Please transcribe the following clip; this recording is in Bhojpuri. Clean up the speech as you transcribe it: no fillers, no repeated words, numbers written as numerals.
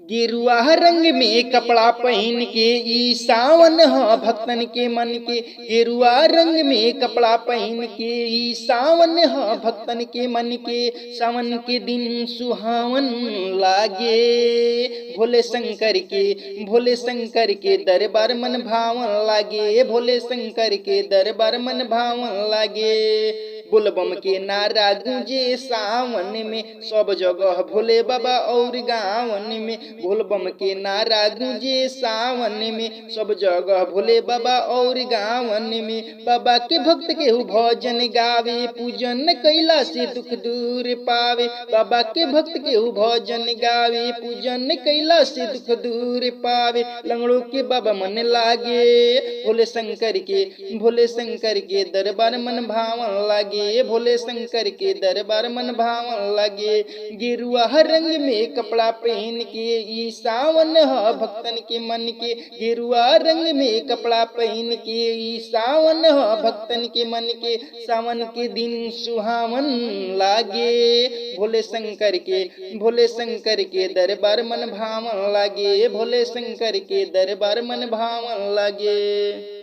गेरुआ रंग में कपड़ा पहन के ई सावन ह भक्तन के मन के। गेरुआ रंग में कपड़ा पहन के ई सावन ह भक्तन के मन के। सावन के दिन सुहावन लागे भोले शंकर के दरबार मन भावन लागे। भोले शंकर के दरबार मन भावन लागे। बोलबम के नारा गूंजे सावन में सब जगह भोले बाबा और गावन में। बोलबम के नारा गूंजे सावन में सब जगह भोले बाबा और गावन में। बाबा के भक्त के भजन गावे पूजन कैला से दुख दूर पावे। बाबा के भक्त के भजन गावे पूजन कैला से दुख दूर पावे। लंगड़ों के बाबा मन लागे भोले शंकर के दरबार मन भावन लागे। भोले शंकर के दरबार मन भावन लगे। गेरुआ रंग में कपड़ा पहन के ई सावन ह भक्तन के मन के। गेरुआ रंग में कपड़ा पहन के ई सावन ह भक्तन के मन के। सावन के दिन सुहावन लागे भोले शंकर के दरबार मन भावन लागे। भोले शंकर के दरबार मन भावन लागे।